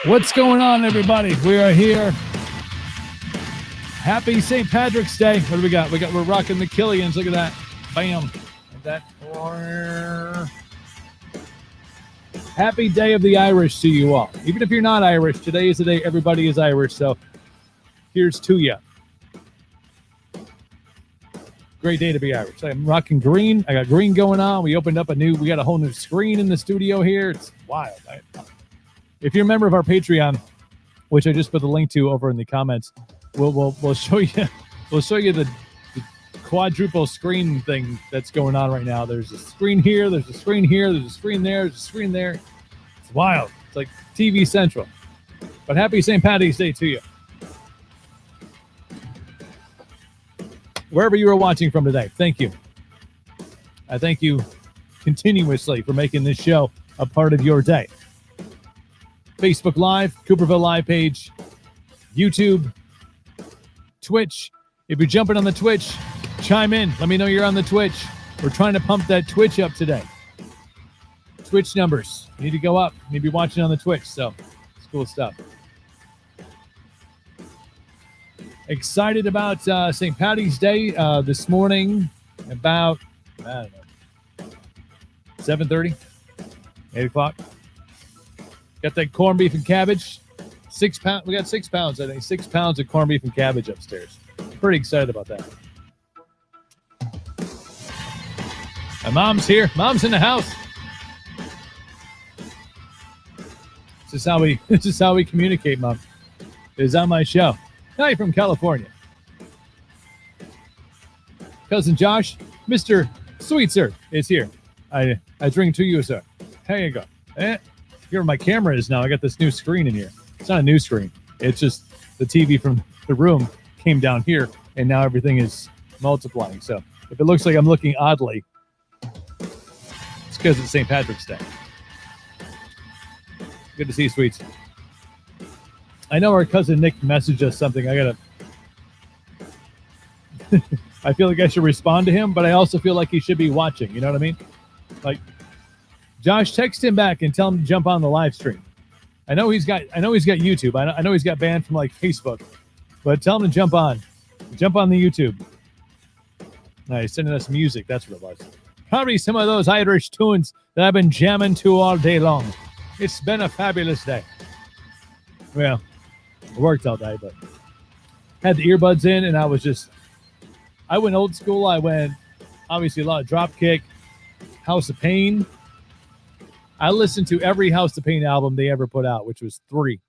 What's going on, everybody? We are here. Happy St. Patrick's Day. What do we got? We're rocking the Killians. Look at that. Bam. Like that. Happy Day of the Irish to you all. Even if you're not Irish, today is the day everybody is Irish. So here's to you. Great day to be Irish. I'm rocking green. I got green going on. We got a whole new screen in the studio here. It's wild. If you're a member of our Patreon, which I just put the link to over in the comments, we'll show you the quadruple screen thing that's going on right now. There's a screen here, there's a screen here, there's a screen there, there's a screen there. It's wild. It's like TV Central. But happy St. Paddy's Day to you. Wherever you are watching from today, thank you. I thank you continuously for making this show a part of your day. Facebook Live, Cooperville Live page, YouTube, Twitch. If you're jumping on the Twitch, chime in. Let me know you're on the Twitch. We're trying to pump that Twitch up today. Twitch numbers need to go up. You need to be watching on the Twitch, so it's cool stuff. Excited about St. Paddy's Day this morning about, I don't know, 7:30, 8 o'clock. Got that corned beef and cabbage. 6 pounds. We got 6 pounds, I think. 6 pounds of corned beef and cabbage upstairs. Pretty excited about that. My mom's here. Mom's in the house. This is how we communicate, Mom. It is on my show. Hi from California. Cousin Josh, Mr. Sweetser is here. I drink to you, sir. Here you go. Here my camera is now. I got this new screen in here. It's not a new screen. It's just the TV from the room came down here, and now everything is multiplying. So if it looks like I'm looking oddly, it's because it's St. Patrick's Day. Good to see you, Sweets. I know our cousin Nick messaged us something. I feel like I should respond to him, but I also feel like he should be watching. You know what I mean? Like, Josh, text him back and tell him to jump on the live stream. I know he's got YouTube. I know he's got banned from like Facebook, but tell him to jump on the YouTube. He's sending us music. That's what it was. Probably some of those Irish tunes that I've been jamming to all day long. It's been a fabulous day. Well, I worked all day, but had the earbuds in, and I went old school. I went obviously a lot of Dropkick, House of Pain. I listened to every House of Pain album they ever put out, which was 3.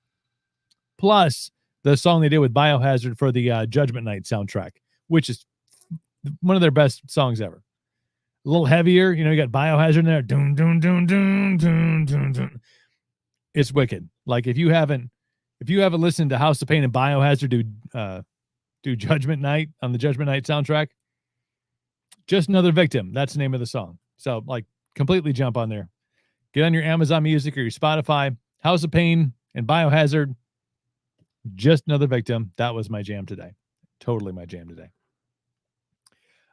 Plus the song they did with Biohazard for the Judgment Night soundtrack, which is one of their best songs ever. A little heavier, you got Biohazard in there. Dun, dun, dun, dun, dun, dun, dun. It's wicked. Like if you haven't listened to House of Pain and Biohazard do Judgment Night on the Judgment Night soundtrack, Just Another Victim. That's the name of the song. So like completely jump on there. Get on your Amazon Music or your Spotify, House of Pain and Biohazard, Just Another Victim. That was my jam today. Totally my jam today.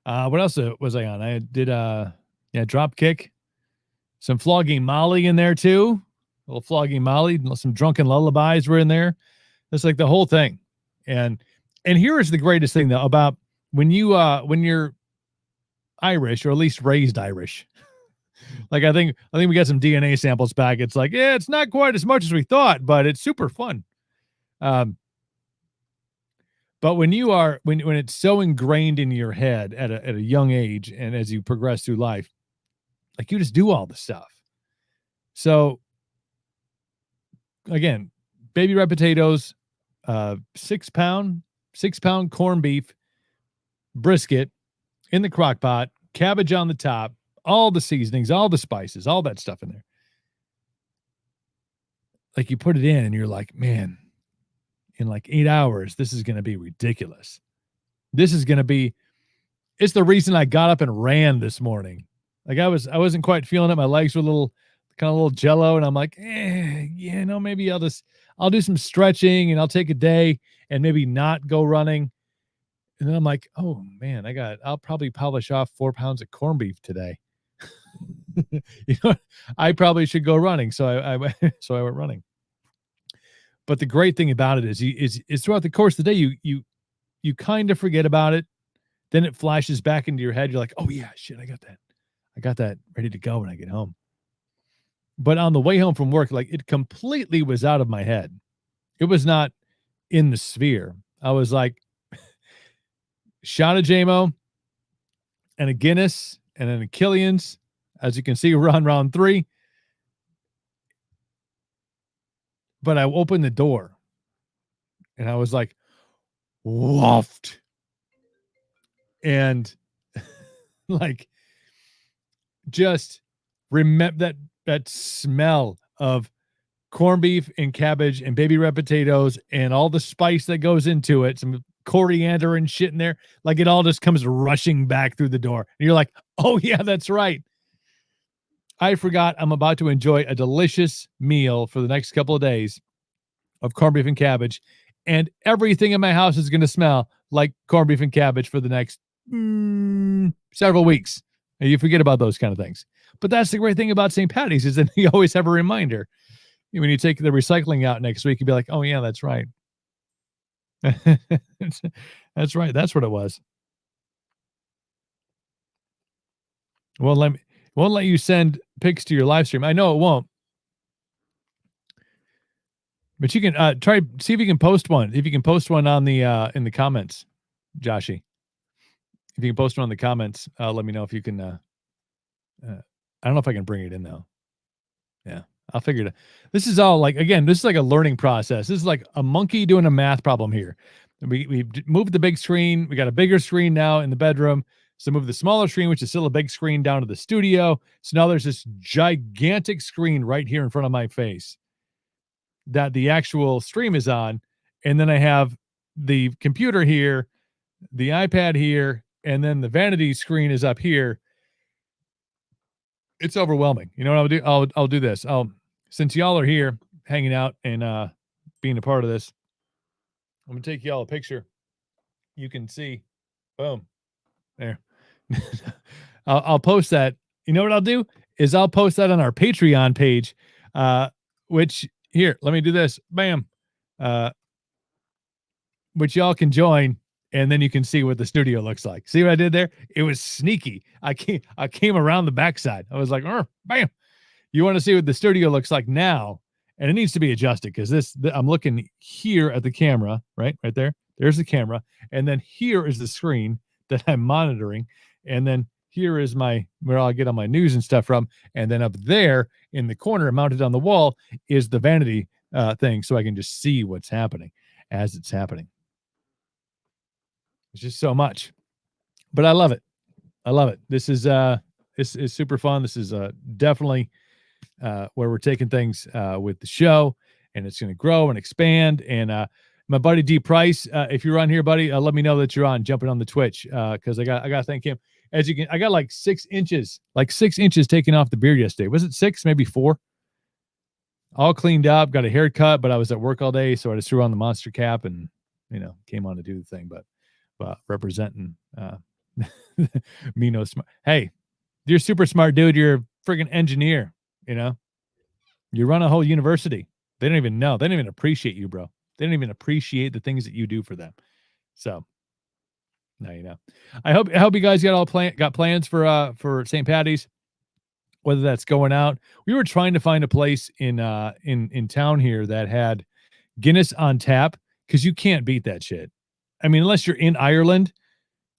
What else was I on? I did Dropkick, some Flogging Molly in there too. A little Flogging Molly, some Drunken Lullabies were in there. It's like the whole thing. And here is the greatest thing though about when you're Irish, or at least raised Irish. Like I think we got some DNA samples back. It's like, yeah, it's not quite as much as we thought, but it's super fun. But when it's so ingrained in your head at a young age, and as you progress through life, like you just do all the stuff. So again, baby red potatoes, 6 pound corned beef, brisket in the crock pot, cabbage on the top, all the seasonings, all the spices, all that stuff in there. Like you put it in and you're like, man, in like 8 hours, this is going to be ridiculous. It's the reason I got up and ran this morning. Like I wasn't quite feeling it. My legs were a little jello. And I'm like, maybe I'll do some stretching and I'll take a day and maybe not go running. And then I'm like, oh man, I'll probably polish off 4 pounds of corned beef today. I probably should go running. So I went running. But the great thing about it is throughout the course of the day, you kind of forget about it. Then it flashes back into your head. You're like, oh yeah, shit, I got that. I got that ready to go when I get home. But on the way home from work, like it completely was out of my head. It was not in the sphere. I was like, shot of JMO and a Guinness and then a Killian's. As you can see, we're on round 3. But I opened the door and I was like, woofed. And like, just remember that smell of corned beef and cabbage and baby red potatoes and all the spice that goes into it, some coriander and shit in there. Like it all just comes rushing back through the door. And you're like, oh yeah, that's right. I forgot I'm about to enjoy a delicious meal for the next couple of days of corned beef and cabbage. And everything in my house is going to smell like corned beef and cabbage for the next several weeks. And you forget about those kind of things. But that's the great thing about St. Paddy's is that you always have a reminder. When you take the recycling out next week, you'll be like, oh, yeah, that's right. That's right. That's what it was. Won't let you send pics to your live stream. I know it won't. But you can try, see if you can post one. If you can post one on the in the comments, Joshy. If you can post one in the comments, let me know if you can. I don't know if I can bring it in though. Yeah, I'll figure it out. This is all like, again, this is like a learning process. This is like a monkey doing a math problem here. We moved the big screen. We got a bigger screen now in the bedroom. So move the smaller screen, which is still a big screen, down to the studio. So now there's this gigantic screen right here in front of my face that the actual stream is on. And then I have the computer here, the iPad here, and then the vanity screen is up here. It's overwhelming. You know what I'll do? I'll do this. Since y'all are here hanging out and being a part of this, I'm gonna take y'all a picture. You can see, boom, there. I'll post that. You know what I'll do is I'll post that on our Patreon page, which here, let me do this. Bam. Which y'all can join, and then you can see what the studio looks like. See what I did there? It was sneaky. I came around the backside. I was like, bam. You want to see what the studio looks like now, and it needs to be adjusted because I'm looking here at the camera, right there. There's the camera, and then here is the screen that I'm monitoring, and then here is where I'll get all my news and stuff from, and then up there in the corner, mounted on the wall, is the vanity thing, so I can just see what's happening as it's happening. It's just so much, but I love it. I love it. This is super fun. This is definitely where we're taking things with the show, and it's going to grow and expand. And my buddy D Price, if you're on here, buddy, let me know that you're on, jumping on the Twitch, because I got to thank him. As you can, I got like 6 inches taken off the beard yesterday. Was it 6? Maybe 4. All cleaned up, got a haircut, but I was at work all day, so I just threw on the monster cap and came on to do the thing. But representing me no smart. Hey, you're super smart, dude. You're a friggin' engineer. You run a whole university. They don't even know. They don't even appreciate you, bro. They don't even appreciate the things that you do for them. So now you know. I hope you guys got plans for St. Paddy's, whether that's going out. We were trying to find a place in town here that had Guinness on tap, because you can't beat that shit. I mean, unless you're in Ireland,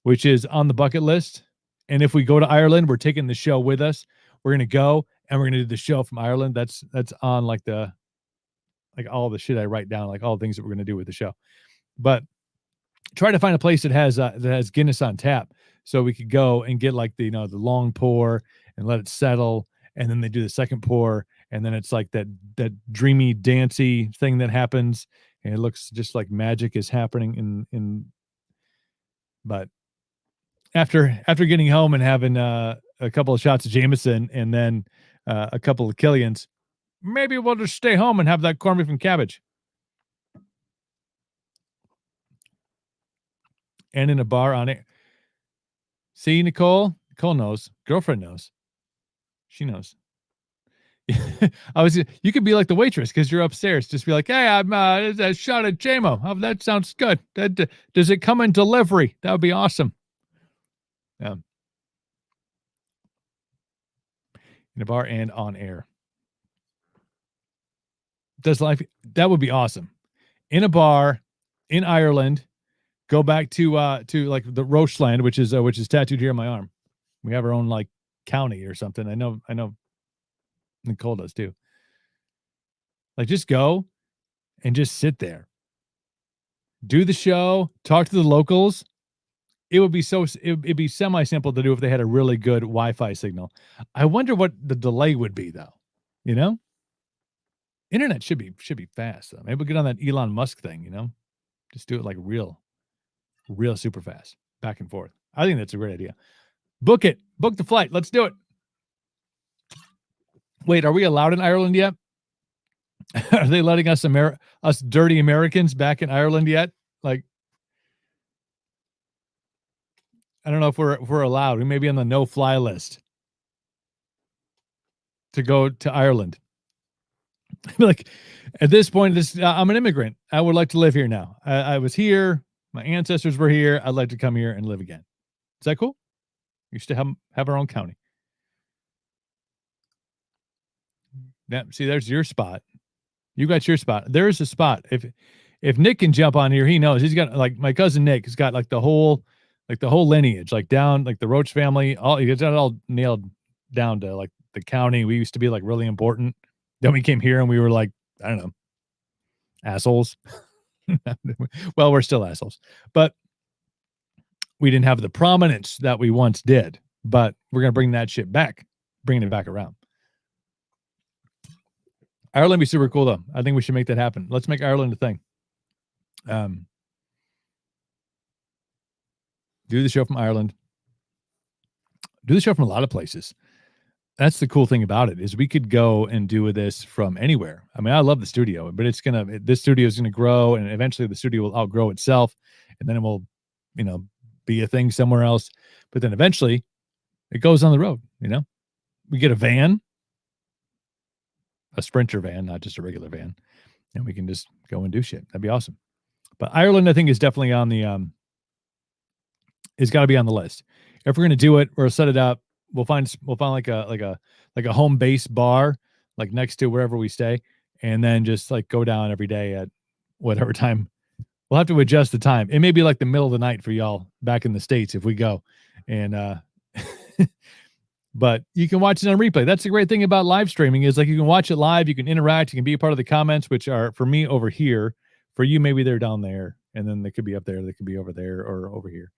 which is on the bucket list. And if we go to Ireland, we're taking the show with us. We're going to go and we're going to do the show from Ireland. That's on like all the shit I write down, like all the things that we're going to do with the show. But try to find a place that has Guinness on tap, so we could go and get like the long pour and let it settle, and then they do the second pour, and then it's like that dreamy, dancey thing that happens, and it looks just like magic is happening but after getting home and having a couple of shots of Jameson and then a couple of Killians, maybe we'll just stay home and have that corned beef and cabbage. And in a bar on it. See, Nicole knows. Girlfriend knows. She knows. You could be like the waitress because you're upstairs. Just be like, hey, I'm a shot at JMO. Oh, that sounds good. Does it come in delivery? That would be awesome. Yeah. In a bar and on air. That would be awesome. In a bar in Ireland, go back to like the Rocheland, which is tattooed here on my arm. We have our own like county or something. I know Nicole does too. Like just go and just sit there. Do the show, talk to the locals. It'd be semi-simple to do if they had a really good Wi-Fi signal. I wonder what the delay would be though. You know? Internet should be fast though. Maybe we'll get on that Elon Musk thing, you know? Just do it like real super fast. Back and forth. I think that's a great idea. Book it. Book the flight. Let's do it. Wait, are we allowed in Ireland yet? Are they letting us dirty Americans back in Ireland yet? Like, I don't know if we're allowed. We may be on the no-fly list to go to Ireland. Like, at this point, I'm an immigrant. I would like to live here now. I was here. My ancestors were here. I'd like to come here and live again. Is that cool? We used to have our own county. Now, see, there's your spot. You got your spot. There's a spot. If Nick can jump on here, he knows. He's got like my cousin Nick has got like the whole lineage, like down like the Roach family. He got it all nailed down to like the county. We used to be like really important. Then we came here and we were like, I don't know, assholes. Well, we're still assholes, but we didn't have the prominence that we once did. But we're gonna bring that shit back, bringing it back around. Ireland be super cool though. I think we should make that happen. Let's make Ireland a thing. Do the show from Ireland. Do the show from a lot of places. That's the cool thing about it is we could go and do this from anywhere. I mean, I love the studio, but this studio is gonna grow, and eventually the studio will outgrow itself, and then it will, be a thing somewhere else. But then eventually, it goes on the road. We get a van, a Sprinter van, not just a regular van, and we can just go and do shit. That'd be awesome. But Ireland, I think, is definitely on the it's got to be on the list. If we're gonna do it or set it up, we'll find like a home base bar like next to wherever we stay, and then just like go down every day at whatever time. We'll have to adjust the time. It may be like the middle of the night for y'all back in the States if we go, and but you can watch it on replay. That's the great thing about live streaming is like you can watch it live, you can interact, you can be a part of the comments, which are for me over here. For you, maybe they're down there, and then they could be up there, they could be over there or over here.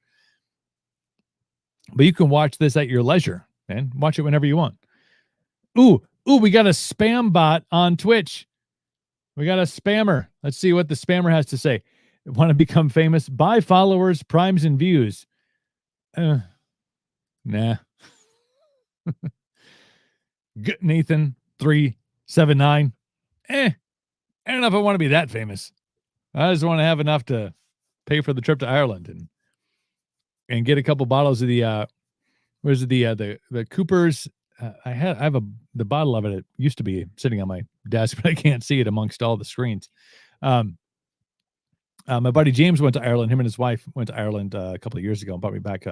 But you can watch this at your leisure, man. Watch it whenever you want. Ooh, we got a spam bot on Twitch. We got a spammer. Let's see what the spammer has to say. Want to become famous? Buy followers, primes, and views. Nah. Nathan 379. I don't know if I want to be that famous. I just want to have enough to pay for the trip to Ireland and get a couple bottles of the the Cooper's. I have the bottle of it. It used to be sitting on my desk, but I can't see it amongst all the screens. My buddy James went to Ireland. Him and his wife went to Ireland a couple of years ago and brought me back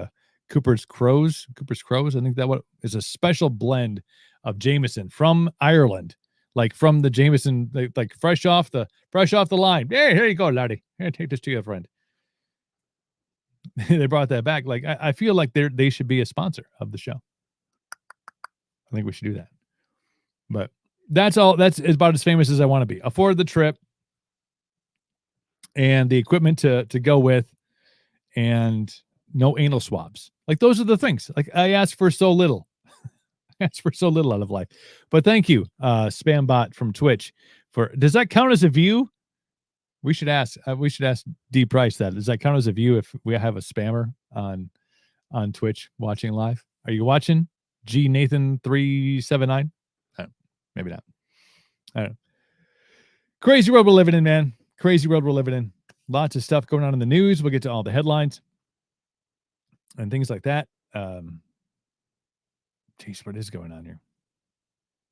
Cooper's Crows. I think that is a special blend of Jameson from Ireland, like from the Jameson, like fresh off the line. Hey, here you go, laddie. Here, take this to your friend. They brought that back. Like I feel like they should be a sponsor of the show. I think we should do that. But that's all. That's about as famous as I want to be. Afford the trip and the equipment to go with, and no anal swabs. Like those are the things. Like I asked for so little. I asked for so little out of life. But thank you, spam bot from Twitch. Does that count as a view? We should ask D Price that. Does that count as a view if we have a spammer on Twitch watching live? Are you watching? G Nathan 379? Maybe not. I don't know. Crazy world we're living in, man. Crazy world we're living in. Lots of stuff going on in the news. We'll get to all the headlines and things like that. Geez, what is going on here?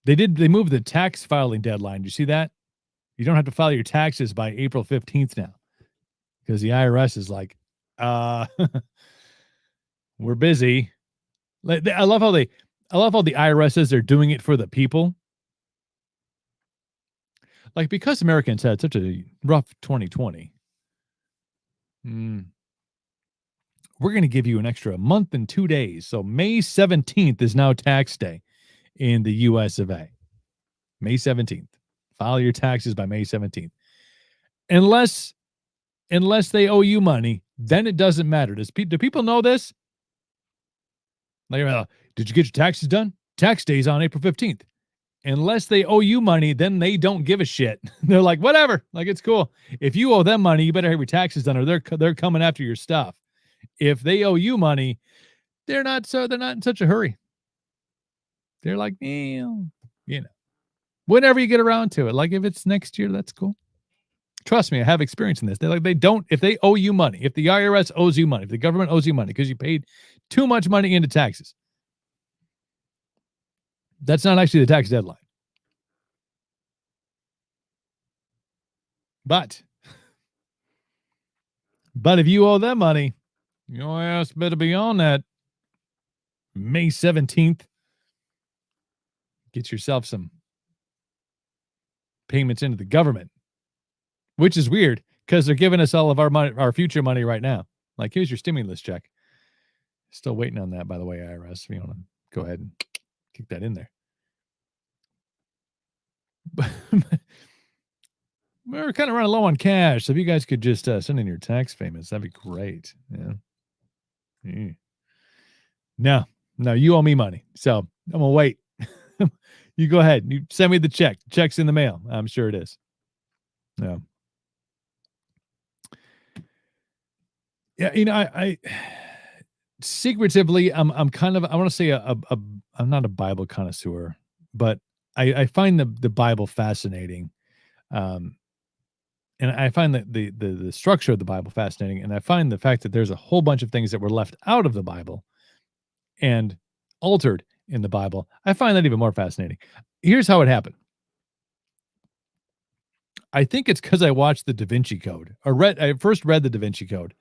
They moved the tax filing deadline. Do you see that? You don't have to file your taxes by April 15th now because the IRS is like, uh, we're busy. I love how the IRS says they're doing it for the people. Like, because Americans had such a rough 2020, we're going to give you an extra month and 2 days. So May 17th is now tax day in the US of A. May 17th. File your taxes by May 17th. Unless they owe you money, then it doesn't matter. Do people know this? Like, did you get your taxes done? Tax day's on April 15th. Unless they owe you money, then they don't give a shit. They're like, whatever. Like, it's cool. If you owe them money, you better have your taxes done, or they're coming after your stuff. If they owe you money, they're not in such a hurry. They're like, whenever you get around to it. Like, if it's next year, that's cool. Trust me, I have experience in this. If they owe you money, if the IRS owes you money, if the government owes you money because you paid too much money into taxes, that's not actually the tax deadline. But if you owe them money, your ass better be on that May 17th. Get yourself some payments into the government, which is weird because they're giving us all of our money, our future money right now. Like, here's your stimulus check. Still waiting on that, by the way, IRS. If you want to go ahead and kick that in there. We're kind of running low on cash, so if you guys could just send in your tax payments, that'd be great. Yeah. No, you owe me money, so I'm gonna wait. You go ahead. You send me the check. Check's in the mail. I'm sure it is. No. Yeah, I secretively, I'm kind of, I want to say I'm not a Bible connoisseur, but I find the Bible fascinating. And I find that the structure of the Bible fascinating, and I find the fact that there's a whole bunch of things that were left out of the Bible and altered in the Bible. I find that even more fascinating. Here's how it happened. I think it's because I watched the Da Vinci Code, I first read the Da Vinci Code,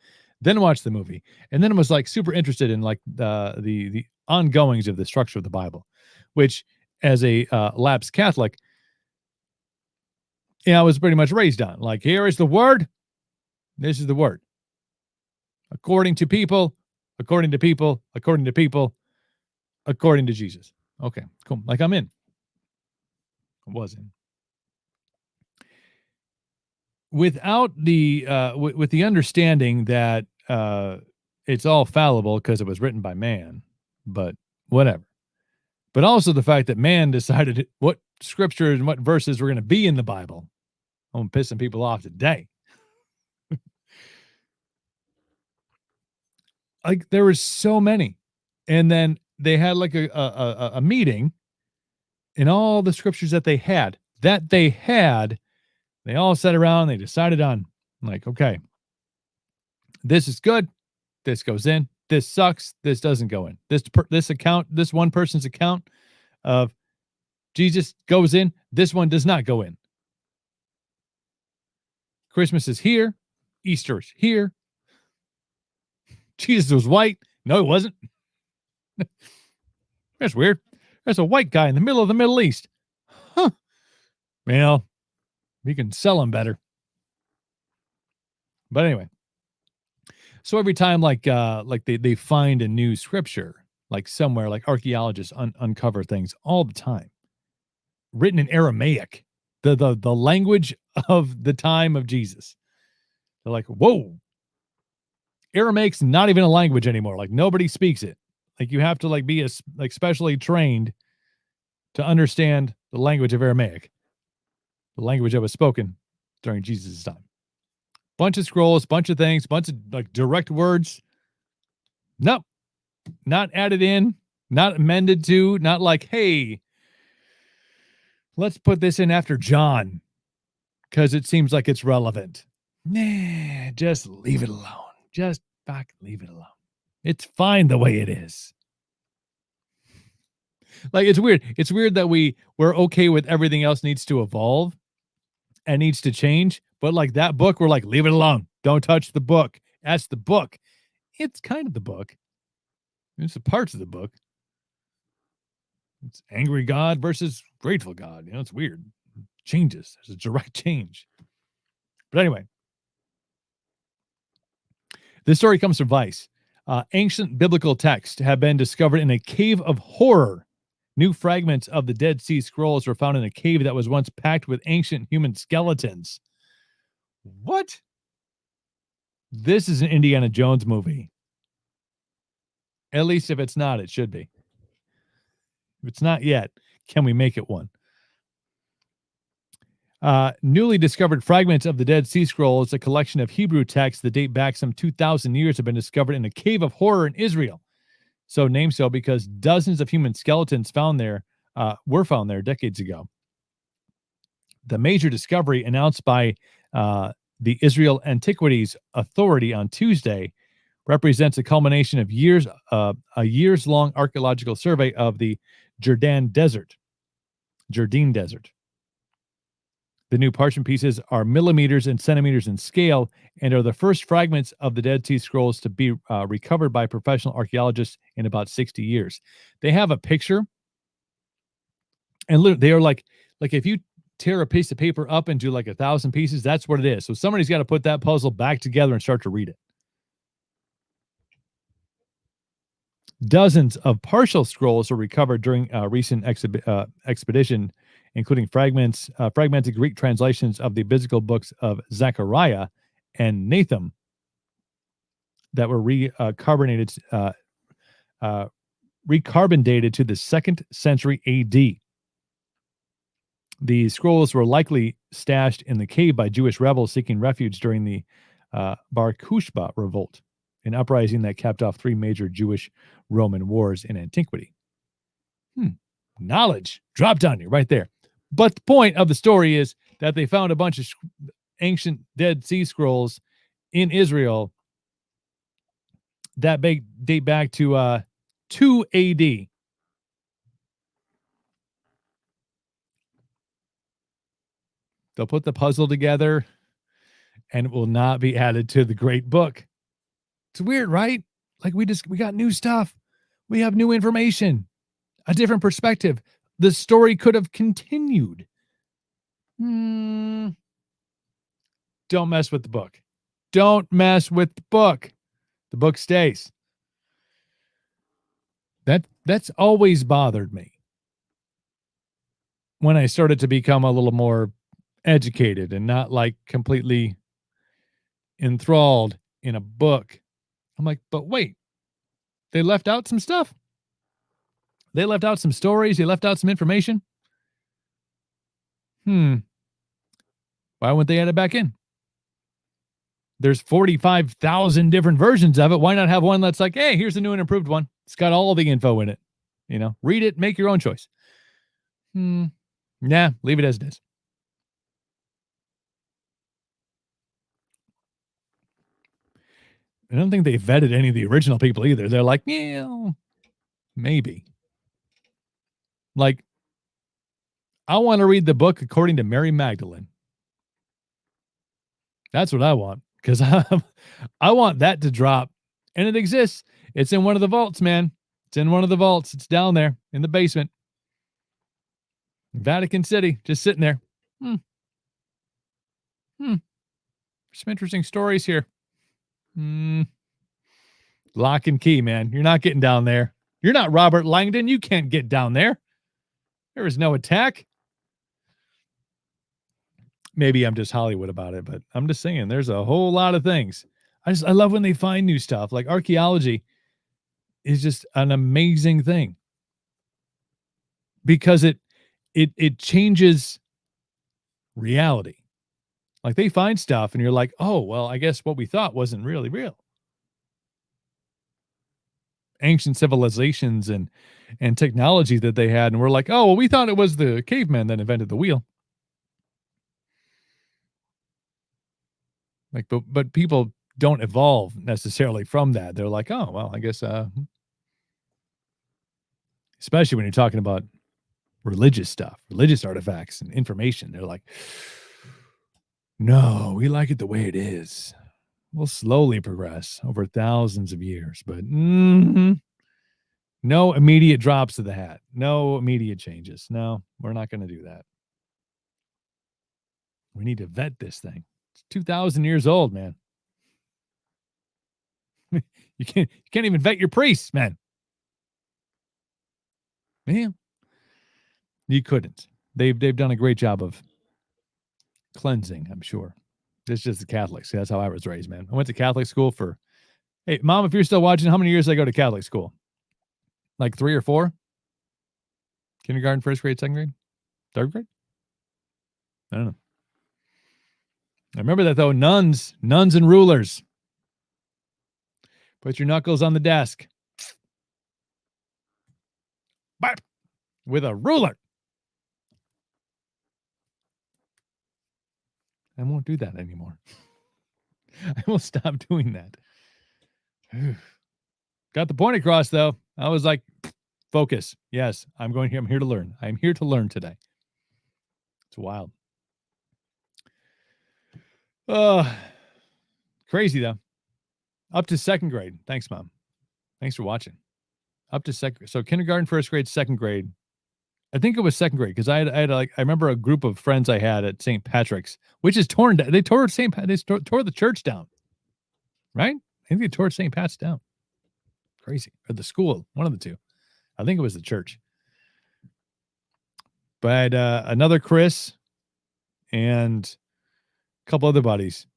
then watched the movie, and then was like super interested in like the ongoings of the structure of the Bible, which as a lapsed Catholic, I was pretty much raised on. Like, here is the word. This is the word. According to people, according to people, according to people, according to Jesus. Okay, cool. Like, I'm in. I was in. Without the with the understanding that it's all fallible because it was written by man, but whatever. But also the fact that man decided what scriptures and what verses were going to be in the Bible. I'm pissing people off today. Like, there were so many, and then they had like a meeting, and all the scriptures that they had, they all sat around. They decided on, like, okay, this is good. This goes in. This sucks. This doesn't go in. This one person's account of Jesus goes in. This one does not go in. Christmas is here. Easter's here. Jesus was white. No, he wasn't. That's weird. There's a white guy in the middle of the Middle East. Huh. Well, we can sell him better. But anyway. So every time like they find a new scripture, like somewhere, like archaeologists uncover things all the time, written in Aramaic, the language of the time of Jesus. They're like, whoa, Aramaic's not even a language anymore. Like, nobody speaks it. Like, you have to like be specially trained to understand the language of Aramaic, the language that was spoken during Jesus' time. Bunch of scrolls, bunch of things, bunch of like direct words. Nope. Not added in, not amended to, not like, hey, let's put this in after John because it seems like it's relevant. Nah, just leave it alone. Just leave it alone. It's fine the way it is. Like, it's weird. It's weird that we're okay with everything else needs to evolve and needs to change, but like that book, we're like, leave it alone. Don't touch the book. That's the book. It's kind of the book. It's the parts of the book. It's angry God versus grateful God. You know, it's weird. Changes. There's a direct change. But anyway, this story comes from Vice. Ancient biblical texts have been discovered in a cave of horror. New fragments of the Dead Sea Scrolls were found in a cave that was once packed with ancient human skeletons. What? This is an Indiana Jones movie. At least if it's not, it should be. If it's not yet, can we make it one? Newly discovered fragments of the Dead Sea Scrolls, a collection of Hebrew texts that date back some 2,000 years, have been discovered in a cave of horror in Israel. So named so because dozens of human skeletons were found there decades ago. The major discovery announced by the Israel Antiquities Authority on Tuesday represents a culmination of a years-long archaeological survey of the Jardin Desert. The new parchment pieces are millimeters and centimeters in scale and are the first fragments of the Dead Sea Scrolls to be recovered by professional archaeologists in about 60 years. They have a picture, and they are like if you tear a piece of paper up into like 1,000 pieces, that's what it is. So somebody's got to put that puzzle back together and start to read it. Dozens of partial scrolls were recovered during a recent expedition, including fragmented Greek translations of the biblical books of Zechariah and Nahum that were recarbon dated to the 2nd century AD. The scrolls were likely stashed in the cave by Jewish rebels seeking refuge during the Bar Kokhba revolt, an uprising that capped off 3 major Jewish-Roman wars in antiquity. Knowledge dropped on you right there. But the point of the story is that they found a bunch of ancient Dead Sea Scrolls in Israel that date back to 2 AD. They'll put the puzzle together and it will not be added to the great book. It's weird, right? Like we got new stuff. We have new information, a different perspective. The story could have continued. Don't mess with the book. Don't mess with the book. The book stays. That's always bothered me. When I started to become a little more educated and not like completely enthralled in a book. I'm like, but wait, they left out some stuff. They left out some stories. They left out some information. Why wouldn't they add it back in? There's 45,000 different versions of it. Why not have one that's like, hey, here's the new and improved one. It's got all the info in it. You know, read it, make your own choice. Nah, leave it as it is. I don't think they vetted any of the original people either. They're like, yeah, maybe. Like, I want to read the book according to Mary Magdalene. That's what I want, because I want that to drop. And it exists. It's in one of the vaults, man. It's in one of the vaults. It's down there in the basement. Vatican City, just sitting there. Some interesting stories here. Lock and key, man. You're not getting down there. You're not Robert Langdon. You can't get down there. There is no attack. Maybe I'm just Hollywood about it, but I'm just saying there's a whole lot of things. I love when they find new stuff. Like archaeology is just an amazing thing because it changes reality. Like they find stuff and you're like, oh, well, I guess what we thought wasn't really real. Ancient civilizations and technology that they had. And we're like, oh, well, we thought it was the cavemen that invented the wheel. Like, but people don't evolve necessarily from that. They're like, oh, well, I guess, especially when you're talking about religious stuff, religious artifacts and information. They're like, no, we like it the way it is. We'll slowly progress over thousands of years, but no immediate drops of the hat. No immediate changes. No, we're not going to do that. We need to vet this thing. It's 2,000 years old, man. You can't even vet your priests, man. Man, you couldn't. They've done a great job of cleansing, I'm sure. It's just the Catholics. That's how I was raised, man. I went to Catholic school for, hey, Mom, if you're still watching, how many years did I go to Catholic school? Like 3 or 4? Kindergarten, first grade, second grade? Third grade? I don't know. I remember that, though. Nuns and rulers. Put your knuckles on the desk. Bap! With a ruler. I won't do that anymore. I will stop doing that. Got the point across, though. I was like, focus. Yes, I'm here to learn. I'm here to learn today. It's wild. Crazy, though. Up to second grade. Thanks, Mom. Thanks for watching. Up to second. So kindergarten, first grade, second grade. I think it was second grade because I had like, I remember a group of friends I had at St. Patrick's, which is torn down. They tore the church down, right? I think they tore St. Pat's down. Crazy. Or the school, one of the two. I think it was the church. But another Chris and a couple other buddies.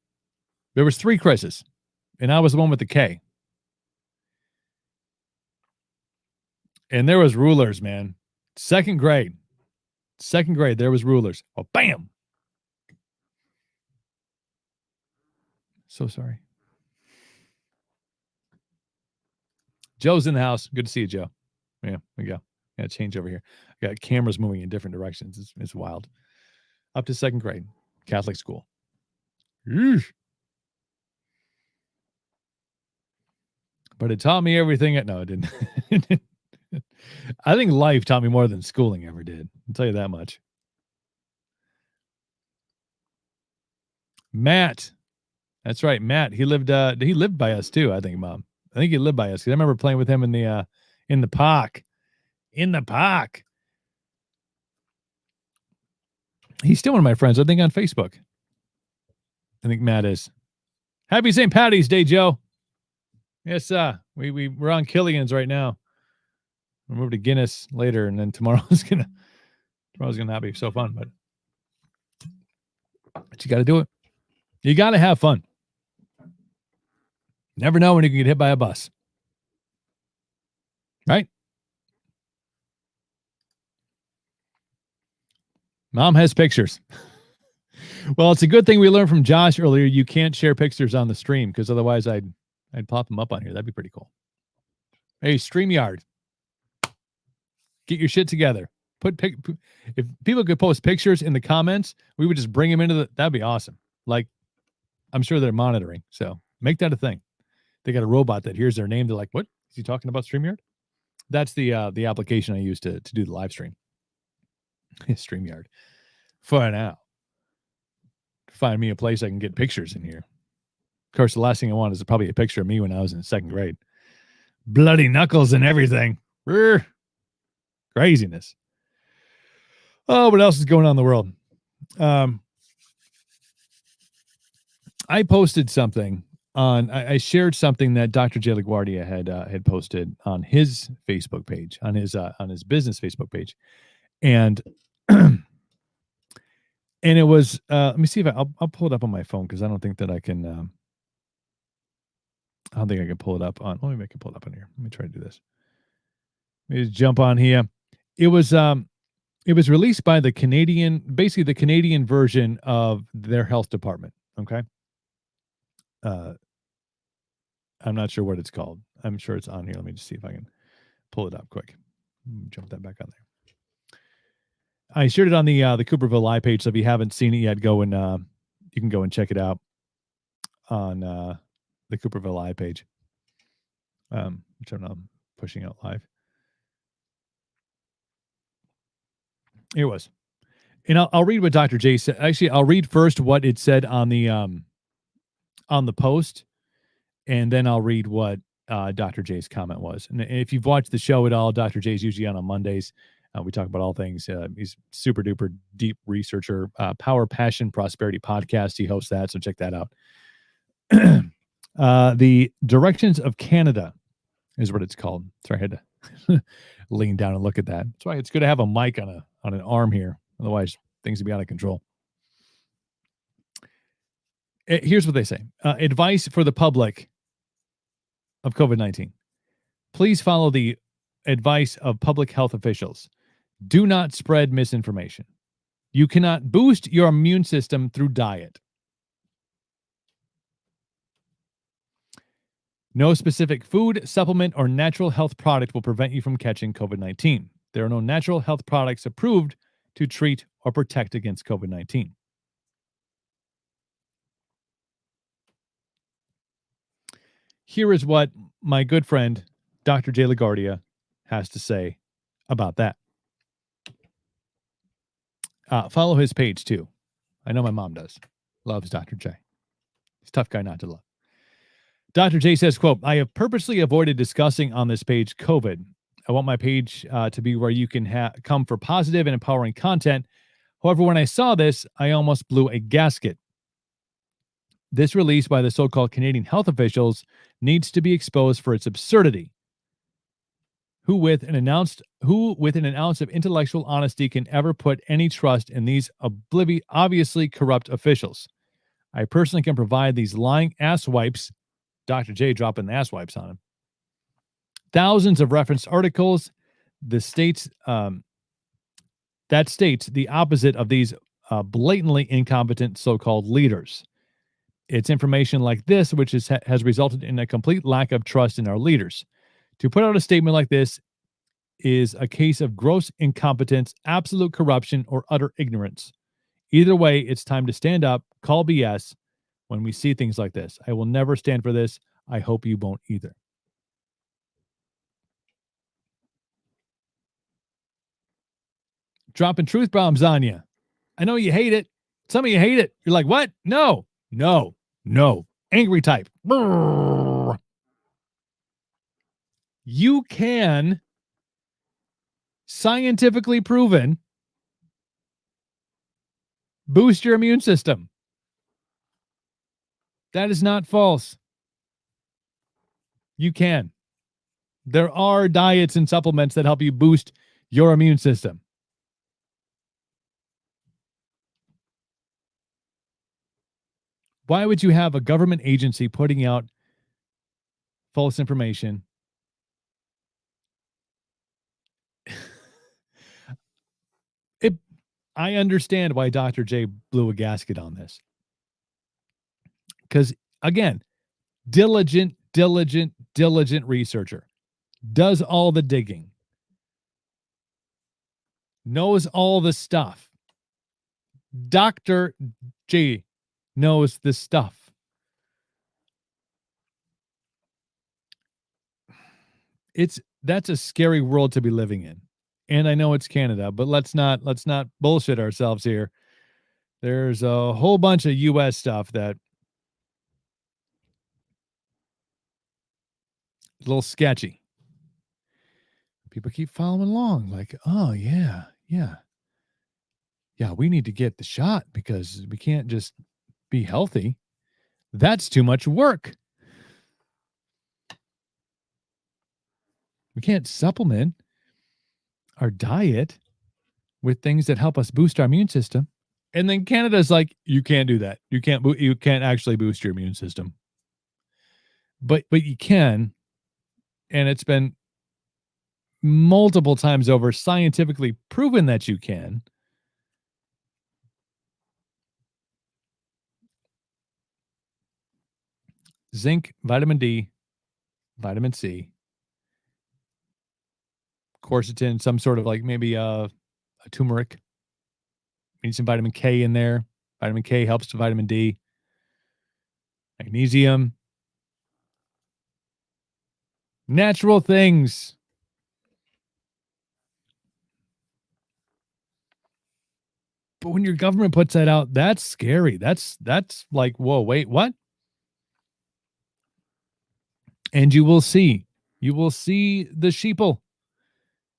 There was 3 Chris's, and I was the one with the K. And there was rulers, man. Second grade, there was rulers. Oh, bam. So sorry. Joe's in the house. Good to see you, Joe. Yeah, we go. Got to change over here. I got cameras moving in different directions. It's wild. Up to second grade, Catholic school. Eesh. But it taught me everything. No, it didn't. I think life taught me more than schooling ever did. I'll tell you that much. Matt. That's right, Matt. He lived by us too, I think, Mom. I think he lived by us. I remember playing with him in the park. In the park. He's still one of my friends, I think, on Facebook. I think Matt is. Happy St. Paddy's Day, Joe. Yes, we're on Killian's right now. We'll move to Guinness later, and then tomorrow's gonna not be so fun, but you got to do it. You got to have fun. Never know when you can get hit by a bus, right? Mom has pictures. Well, it's a good thing we learned from Josh earlier. You can't share pictures on the stream because otherwise I'd pop them up on here. That'd be pretty cool. Hey, StreamYard, get your shit together. If people could post pictures in the comments, we would just bring them into that'd be awesome. Like, I'm sure they're monitoring, so make that a thing. They got a robot that hears their name. They're like, "What is he talking about?" StreamYard. That's the application I use to do the live stream. StreamYard. For now, find me a place I can get pictures in here. Of course, the last thing I want is probably a picture of me when I was in second grade. Bloody knuckles and everything. Craziness. Oh, what else is going on in the world? I posted something I shared something that Dr. Jay LaGuardia had posted on his Facebook page, on his business Facebook page. And and it was let me see if I'll pull it up on my phone because I don't think that I can I don't think I can pull it up on. Let me pull it up on here. Let me try to do this. Let me just jump on here. It was released by the Canadian version of their health department. Okay. I'm not sure what it's called. I'm sure it's on here. Let me just see if I can pull it up quick. Jump that back on there. I shared it on the Cooperville Live page. So if you haven't seen it yet, go and you can go and check it out on the Cooperville Live page. Which I'm now pushing out live. Here it was. And I'll read what Dr. J said. Actually, I'll read first what it said on the post, and then I'll read what Dr. J's comment was. And if you've watched the show at all, Dr. J's usually on Mondays. We talk about all things. He's super duper deep researcher. Power, Passion, Prosperity podcast. He hosts that, so check that out. The Directions of Canada is what it's called. Sorry, I had to lean down and look at that. That's why it's good to have a mic on an arm here. Otherwise, things would be out of control. Here's what they say. Advice for the public of COVID-19. Please follow the advice of public health officials. Do not spread misinformation. You cannot boost your immune system through diet. No specific food, supplement, or natural health product will prevent you from catching COVID-19. There are no natural health products approved to treat or protect against COVID-19. Here is what my good friend, Dr. J. LaGuardia, has to say about that. Follow his page, too. I know my mom does. Loves Dr. J. He's a tough guy not to love. Dr. J says, quote, I have purposely avoided discussing on this page COVID. I want my page to be where you can come for positive and empowering content. However, when I saw this, I almost blew a gasket. This release by the so-called Canadian health officials needs to be exposed for its absurdity. Who with an ounce of intellectual honesty can ever put any trust in these obviously corrupt officials? I personally can provide these lying asswipes, Dr. J dropping the asswipes on him, thousands of referenced articles that states the opposite of these blatantly incompetent so-called leaders. It's information like this which has resulted in a complete lack of trust in our leaders. To put out a statement like this is a case of gross incompetence, absolute corruption, or utter ignorance. Either way, it's time to stand up, call BS when we see things like this. I will never stand for this. I hope you won't either. Dropping truth bombs on you. I know you hate it. Some of you hate it. You're like, what? No. Angry type. Brrr. You can, scientifically proven, boost your immune system. That is not false. You can. There are diets and supplements that help you boost your immune system. Why would you have a government agency putting out false information? I understand why Dr. J blew a gasket on this. Because, again, diligent researcher, does all the digging, knows all the stuff. Dr. J knows the stuff. That's a scary world to be living in. And I know it's Canada, but let's not bullshit ourselves here. There's a whole bunch of US stuff that a little sketchy. People keep following along like, oh yeah, we need to get the shot because we can't just be healthy. That's too much work. We can't supplement our diet with things that help us boost our immune system. And then Canada's like, you can't do that. You can't actually boost your immune system. But you can, and it's been multiple times over scientifically proven that you can. Zinc, vitamin D, vitamin C, quercetin, some sort of like maybe a turmeric. We need some vitamin K in there. Vitamin K helps to vitamin D. Magnesium. Natural things. But when your government puts that out, that's scary. That's like, whoa, wait, what? And you will see the sheeple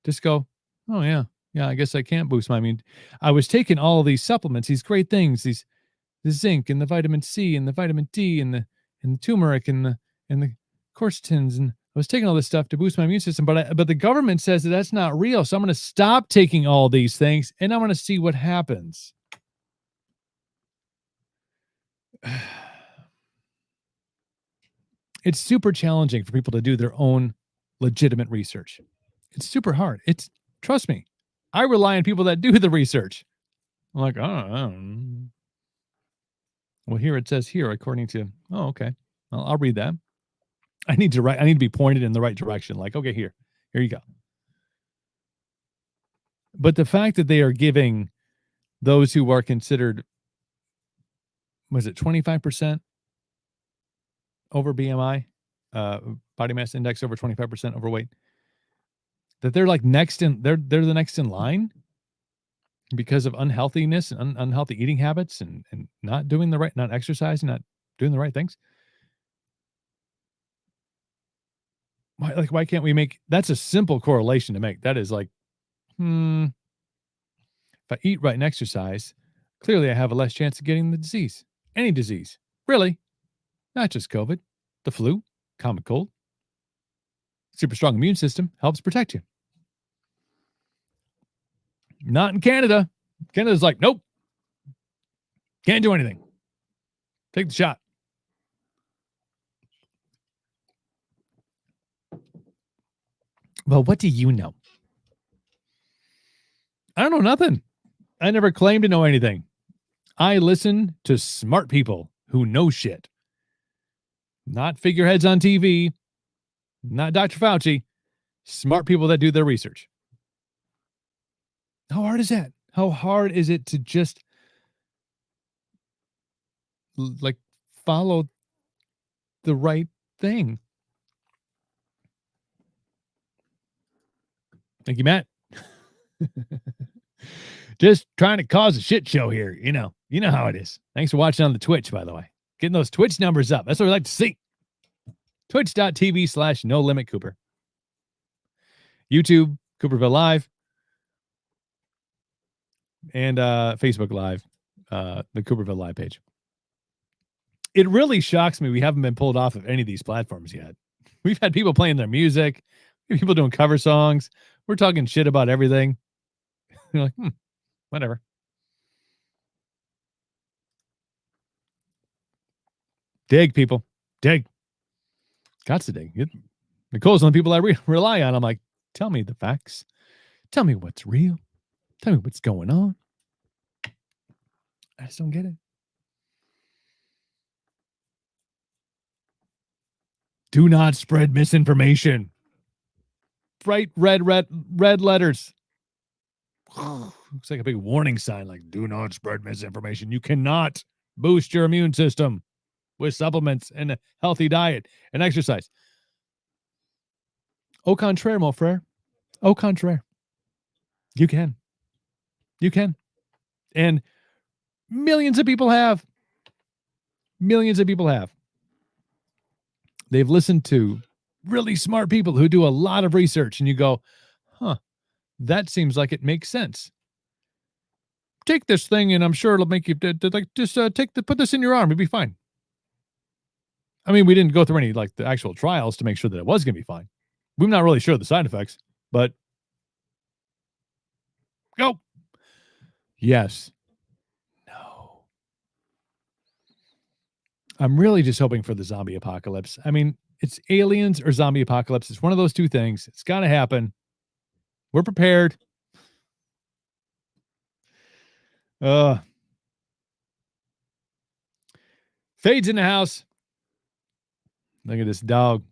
just go, oh yeah, I guess I can't boost my immune. I was taking all of these supplements, these great things, the zinc and the vitamin C and the vitamin D and the turmeric and the quercetins, and I was taking all this stuff to boost my immune system, but the government says that that's not real, so I'm going to stop taking all these things and I'm going to see what happens. It's super challenging for people to do their own legitimate research. It's super hard. Trust me, I rely on people that do the research. I'm like, oh, I don't know. Well, here it says here, according to, oh, okay. I'll read that. I need to be pointed in the right direction. Like, okay, here you go. But the fact that they are giving those who are considered, was it 25% over BMI, body mass index over 25% overweight, that they're like they're the next in line because of unhealthiness and unhealthy eating habits and not doing not exercising, not doing the right things. Why can't we make, that's a simple correlation to make. That is like, if I eat right and exercise, clearly I have a less chance of getting the disease. Any disease. Really. Not just COVID. The flu, common cold. Super strong immune system helps protect you. Not in Canada. Canada's like, nope. Can't do anything. Take the shot. Well, what do you know? I don't know nothing. I never claimed to know anything. I listen to smart people who know shit. Not figureheads on TV. Not Dr. Fauci. Smart people that do their research. How hard is that? How hard is it to just like follow the right thing? Thank you, Matt. Just trying to cause a shit show here. You know how it is. Thanks for watching on the Twitch, by the way. Getting those Twitch numbers up. That's what we like to see. Twitch.tv/No Limit Cooper. YouTube, Cooperville Live. And Facebook Live, the Cooperville Live page. It really shocks me we haven't been pulled off of any of these platforms yet. We've had people playing their music, people doing cover songs. We're talking shit about everything. You're like, whatever. Dig, people. Dig. Got to dig. Nicole's one of the people I rely on. I'm like, tell me the facts. Tell me what's real. Tell me what's going on. I just don't get it. Do not spread misinformation. Bright red letters. Looks like a big warning sign, like, do not spread misinformation. You cannot boost your immune system with supplements and a healthy diet and exercise. Au contraire, mon frère. Au contraire. You can. You can. And millions of people have. Millions of people have. They've listened to really smart people who do a lot of research, and you go, that seems like it makes sense. Take this thing, and I'm sure it'll make you put this in your arm. It'll be fine. I mean, we didn't go through any like the actual trials to make sure that it was going to be fine. We're not really sure of the side effects, but go. Yes. No. I'm really just hoping for the zombie apocalypse. I mean, it's aliens or zombie apocalypse. It's one of those two things. It's got to happen. We're prepared. Fades in the house. Look at this dog.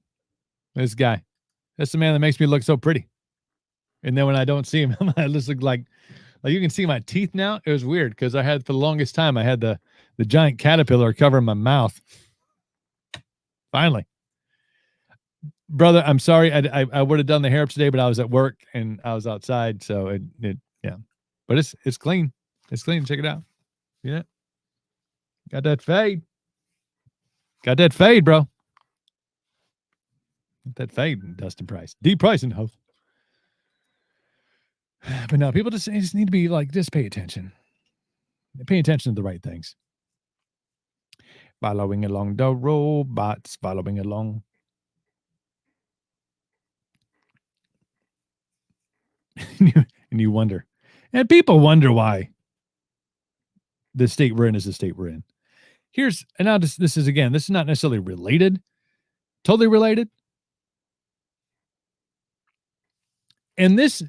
This guy. That's the man that makes me look so pretty. And then when I don't see him, I just look like you can see my teeth now. It was weird because I had, for the longest time, I had the giant caterpillar covering my mouth. Finally. Brother, I'm sorry. I would have done the hair up today, but I was at work and I was outside. So yeah, but it's clean. It's clean. Check it out. Yeah. Got that fade. Got that fade, bro. Got that fade, Dustin Price. D. Price in the house. But no, people just need to be like, just pay attention. Pay attention to the right things. Following along the robots, following along. And you wonder. And people wonder why the state we're in is the state we're in. This is not necessarily related, totally related. And this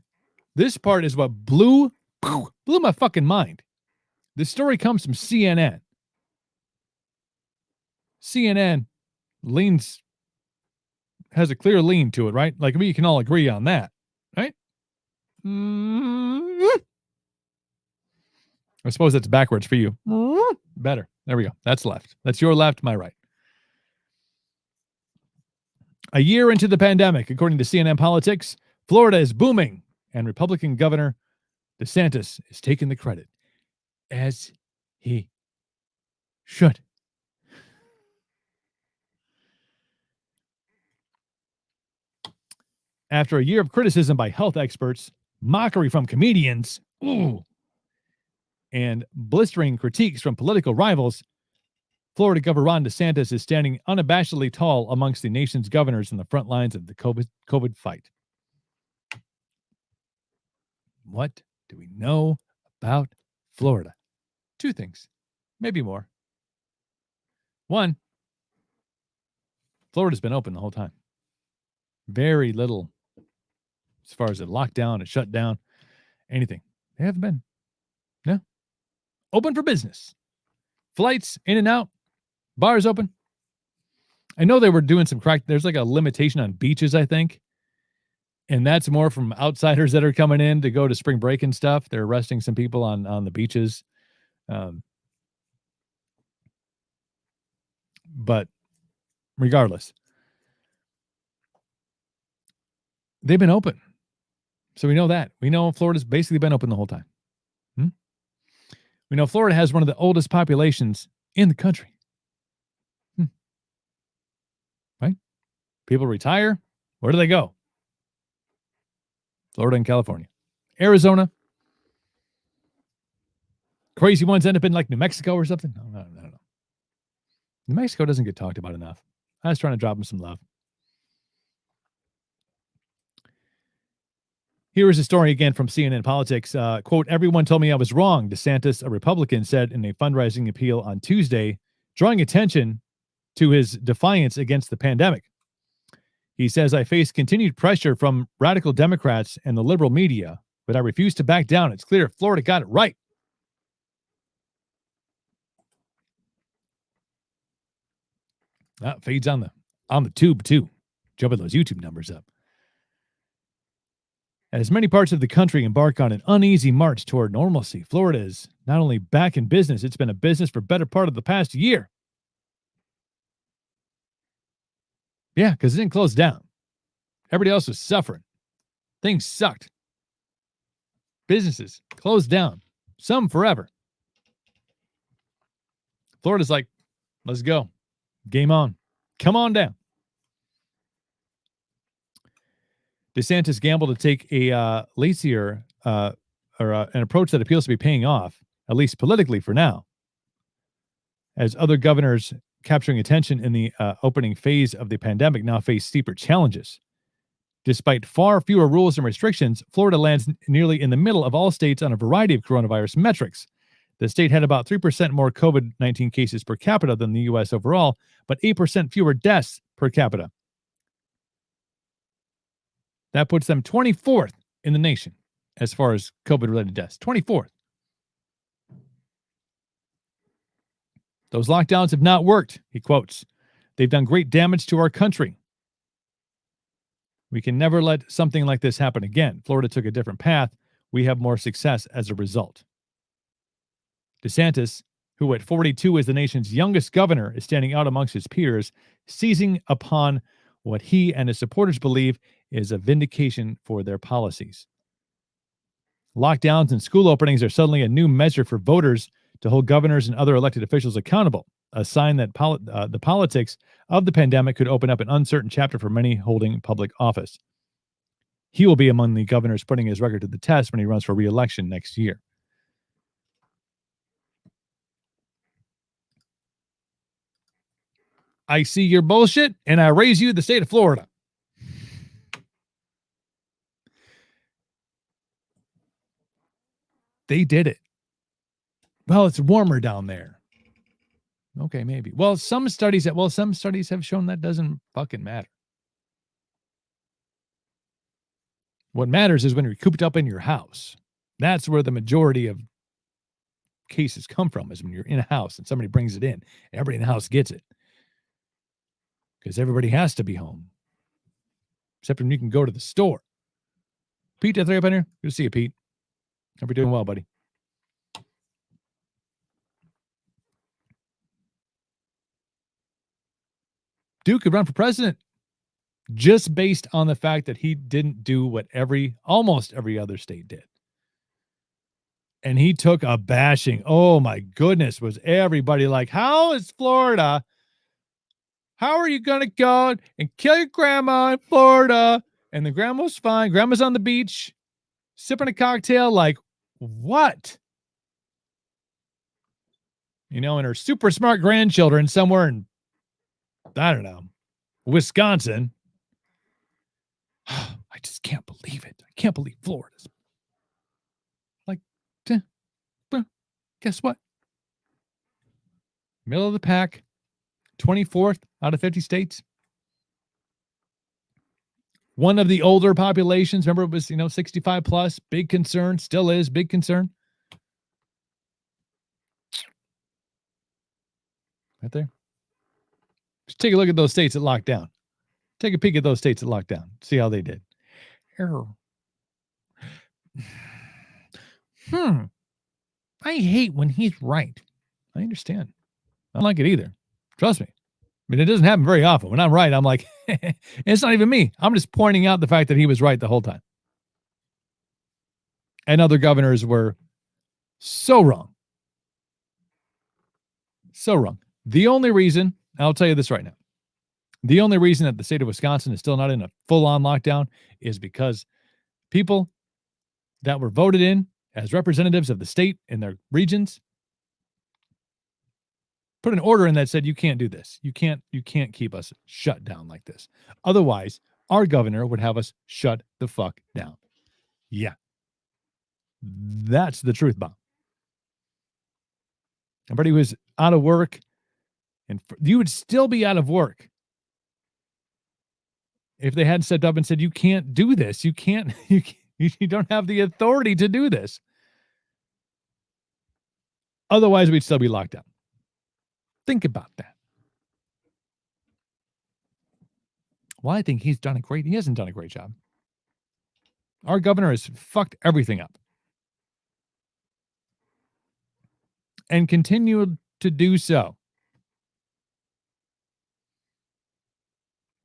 part is what blew my fucking mind. This story comes from CNN. CNN has a clear lean to it, right? Like, we can all agree on that, right? I suppose that's backwards for you. Better. There we go. That's left. That's your left, my right. A year into the pandemic, according to CNN Politics, Florida is booming, and Republican Governor DeSantis is taking the credit, as he should. After a year of criticism by health experts, mockery from comedians, and blistering critiques from political rivals, Florida Governor Ron DeSantis is standing unabashedly tall amongst the nation's governors in the front lines of the COVID fight. What do we know about Florida? Two things, maybe more. One, Florida's been open the whole time. Very little as far as a lockdown, a shutdown, anything. They haven't been. No. Open for business. Flights in and out. Bars open. I know they were doing some there's like a limitation on beaches, I think. And that's more from outsiders that are coming in to go to spring break and stuff. They're arresting some people on the beaches. But regardless, they've been open. So we know that. We know Florida's basically been open the whole time. We know Florida has one of the oldest populations in the country. Right? People retire. Where do they go? Florida and California. Arizona. Crazy ones end up in like New Mexico or something. I don't know. New Mexico doesn't get talked about enough. I was trying to drop them some love. Here is a story again from CNN Politics. Quote, everyone told me I was wrong, DeSantis, a Republican, said in a fundraising appeal on Tuesday, drawing attention to his defiance against the pandemic. He says, I face continued pressure from radical Democrats and the liberal media, but I refuse to back down. It's clear Florida got it right. That fades on the tube, too. Jumping those YouTube numbers up. As many parts of the country embark on an uneasy march toward normalcy, Florida is not only back in business, it's been a business for better part of the past year. Yeah, because it didn't close down. Everybody else was suffering. Things sucked. Businesses closed down. Some forever. Florida's like, let's go. Game on. Come on down. DeSantis gambled to take a lazier an approach that appeals to be paying off, at least politically for now, as other governors capturing attention in the opening phase of the pandemic now face steeper challenges. Despite far fewer rules and restrictions, Florida lands nearly in the middle of all states on a variety of coronavirus metrics. The state had about 3% more COVID-19 cases per capita than the U.S. overall, but 8% fewer deaths per capita. That puts them 24th in the nation as far as COVID-related deaths. 24th. Those lockdowns have not worked, he quotes. They've done great damage to our country. We can never let something like this happen again. Florida took a different path. We have more success as a result. DeSantis, who at 42 is the nation's youngest governor, is standing out amongst his peers, seizing upon what he and his supporters believe is a vindication for their policies. Lockdowns and school openings are suddenly a new measure for voters to hold governors and other elected officials accountable, a sign that the politics of the pandemic could open up an uncertain chapter for many holding public office. He will be among the governors putting his record to the test when he runs for re-election next year. I see your bullshit, and I raise you the state of Florida. They did it. Well, it's warmer down there. Okay, maybe. Well, some studies have shown that doesn't fucking matter. What matters is when you're cooped up in your house. That's where the majority of cases come from, is when you're in a house and somebody brings it in. Everybody in the house gets it. Because everybody has to be home. Except when you can go to the store. Pete, that's right up in here. Good to see you, Pete. Hope you're doing well, buddy. Duke could run for president just based on the fact that he didn't do what almost every other state did. And he took a bashing. Oh my goodness. Was everybody like, how is Florida? How are you going to go and kill your grandma in Florida? And the grandma's fine. Grandma's on the beach, sipping a cocktail. Like, what? And her super smart grandchildren somewhere in, I don't know, Wisconsin. I just can't believe it. I can't believe Florida's. Like, well, guess what? Middle of the pack, 24th out of 50 states. One of the older populations. Remember, it was, 65 plus. Big concern. Still is. Big concern. Right there. Just take a look at those states that locked down. Take a peek at those states that locked down. See how they did. Error. I hate when he's right. I understand. I don't like it either. Trust me. I mean, it doesn't happen very often. When I'm right, I'm like, it's not even me. I'm just pointing out the fact that he was right the whole time. And other governors were so wrong. So wrong. The only reason, I'll tell you this right now, the only reason that the state of Wisconsin is still not in a full-on lockdown is because people that were voted in as representatives of the state in their regions put an order in that said, you can't do this. You can't keep us shut down like this. Otherwise, our governor would have us shut the fuck down. Yeah. That's the truth bomb. Everybody was out of work, and you would still be out of work if they hadn't stepped up and said, you can't do this. You don't have the authority to do this. Otherwise, we'd still be locked down. Think about that. Well, I think he hasn't done a great job. Our governor has fucked everything up. And continued to do so.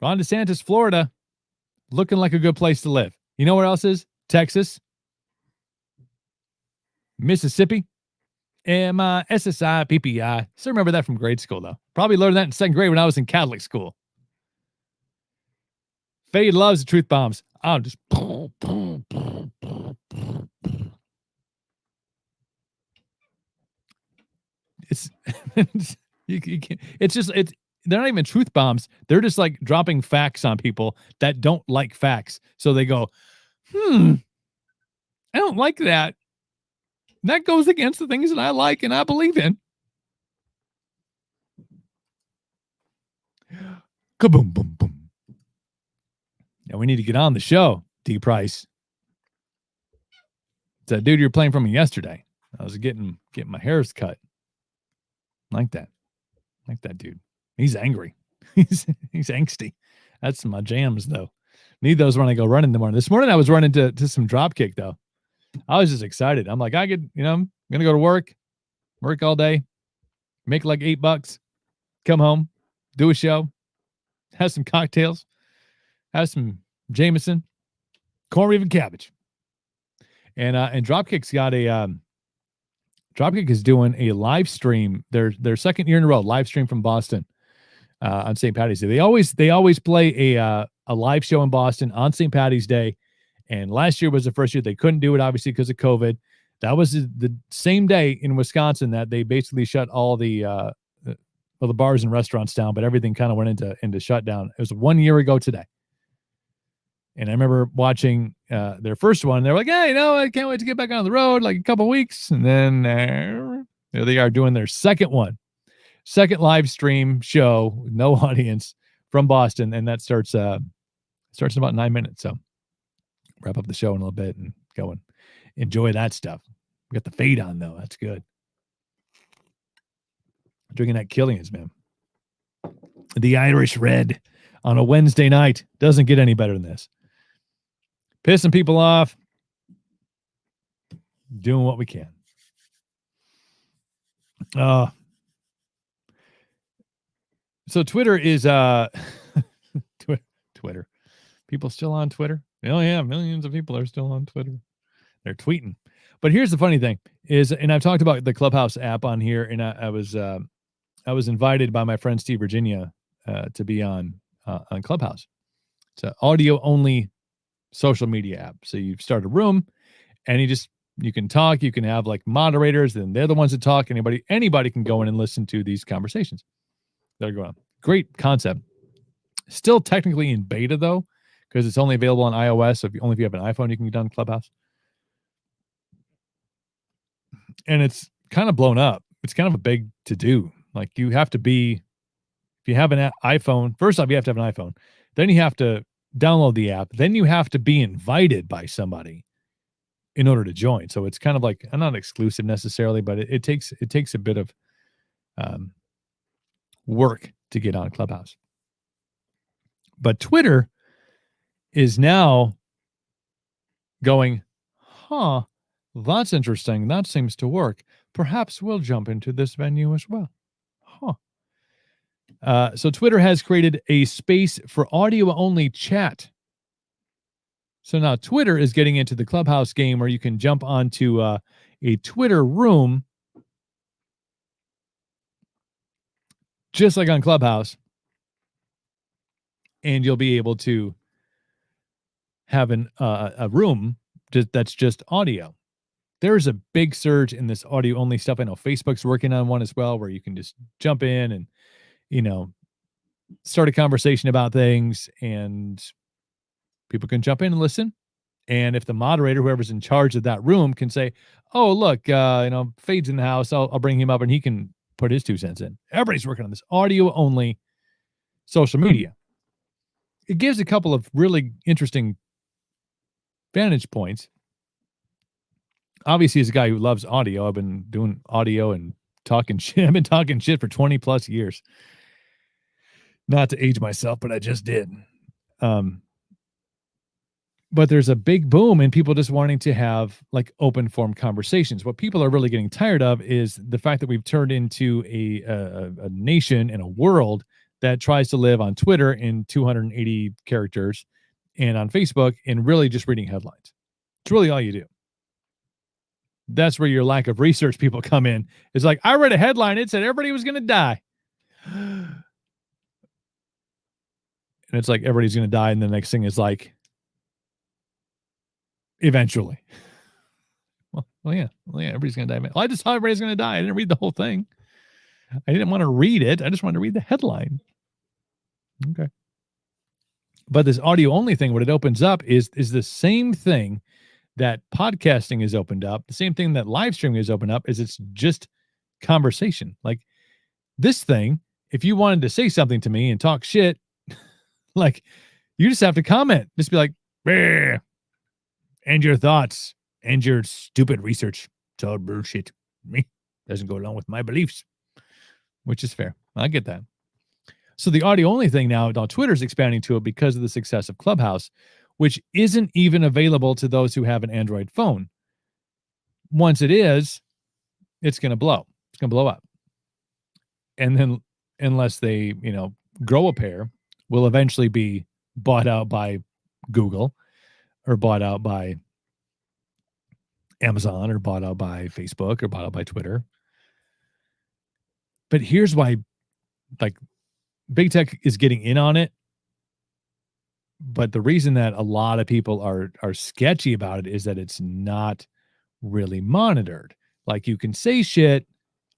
Ron DeSantis, Florida, looking like a good place to live. You know where else is? Texas. Mississippi. MISSI, PPI. Still remember that from grade school, though. Probably learned that in second grade when I was in Catholic school. Fade loves the truth bombs. I'll just... It's you can't, they're not even truth bombs. They're just like dropping facts on people that don't like facts. So they go, I don't like that. That goes against the things that I like and I believe in. Kaboom, boom, boom. Now we need to get on the show, D. Price. It's that dude you're playing from me yesterday. I was getting my hairs cut. Like that dude. He's angry. He's angsty. That's my jams, though. Need those when I go running in the morning. This morning I was running to some drop kick, though. I was just excited. I'm like, I'm going to go to work all day, make like $8, come home, do a show, have some cocktails, have some Jameson, corned beef and cabbage. And Dropkick's got a Dropkick is doing a live stream. Their second year in a row live stream from Boston on St. Paddy's Day. They always play a live show in Boston on St. Paddy's Day. And last year was the first year they couldn't do it, obviously, because of COVID. That was the same day in Wisconsin that they basically shut all the bars and restaurants down, but everything kind of went into shutdown. It was 1 year ago today. And I remember watching their first one. They were like, yeah, I can't wait to get back on the road, like a couple of weeks. And then there they are doing their second live stream show with no audience from Boston. And that starts in about 9 minutes. So wrap up the show in a little bit and go and enjoy that stuff. We got the fade on, though. That's good. Drinking that Killian's, man. The Irish Red on a Wednesday night. Doesn't get any better than this. Pissing people off. Doing what we can. So Twitter is Twitter. People still on Twitter? Oh yeah, millions of people are still on Twitter. They're tweeting. But here's the funny thing is, and I've talked about the Clubhouse app on here, and I was invited by my friend Steve Virginia to be on Clubhouse. It's an audio only social media app. So you start a room, and you can talk. You can have like moderators, and they're the ones that talk. Anybody can go in and listen to these conversations that are going on. Great concept. Still technically in beta though, because it's only available on iOS. So if you have an iPhone, you can get on Clubhouse. And it's kind of blown up. It's kind of a big to do. Like you have to be, if you have an iPhone, first off, you have to have an iPhone. Then you have to download the app. Then you have to be invited by somebody in order to join. So it's kind of like, not exclusive necessarily, but it takes a bit of work to get on Clubhouse. But Twitter is now going, that's interesting. That seems to work. Perhaps we'll jump into this venue as well. So Twitter has created a space for audio-only chat. So now Twitter is getting into the Clubhouse game where you can jump onto a Twitter room, just like on Clubhouse, and you'll be able to have a room that's just audio. There's a big surge in this audio-only stuff. I know Facebook's working on one as well, where you can just jump in and, start a conversation about things, and people can jump in and listen. And if the moderator, whoever's in charge of that room, can say, oh, look, Fade's in the house, I'll bring him up and he can put his 2 cents in. Everybody's working on this audio-only social media. It gives a couple of really interesting vantage points. Obviously, as a guy who loves audio, I've been doing audio and talking shit. I've been talking shit for 20 plus years. Not to age myself, but I just did. But there's a big boom in people just wanting to have like open form conversations. What people are really getting tired of is the fact that we've turned into a nation and a world that tries to live on Twitter in 280 characters and on Facebook in really just reading headlines. It's really all you do. That's where your lack of research people come in. It's like, I read a headline. It said everybody was going to die. And it's like, everybody's going to die. And the next thing is like, eventually. Well, yeah, everybody's going to die. Well, I just thought everybody's going to die. I didn't read the whole thing. I didn't want to read it. I just wanted to read the headline. Okay. But this audio only thing, what it opens up is the same thing that podcasting is opened up. The same thing that live streaming is opened up is it's just conversation. Like this thing, if you wanted to say something to me and talk shit, like you just have to comment. Just be like, "Bleh," and your thoughts and your stupid research. It's all bullshit. Me doesn't go along with my beliefs, which is fair. I get that. So the audio only thing now on Twitter is expanding to it because of the success of Clubhouse, which isn't even available to those who have an Android phone. Once it is, it's going to blow. It's going to blow up. And then unless they, grow a pair, will eventually be bought out by Google or bought out by Amazon or bought out by Facebook or bought out by Twitter. But here's why, like, big tech is getting in on it. But the reason that a lot of people are sketchy about it is that it's not really monitored. Like, you can say shit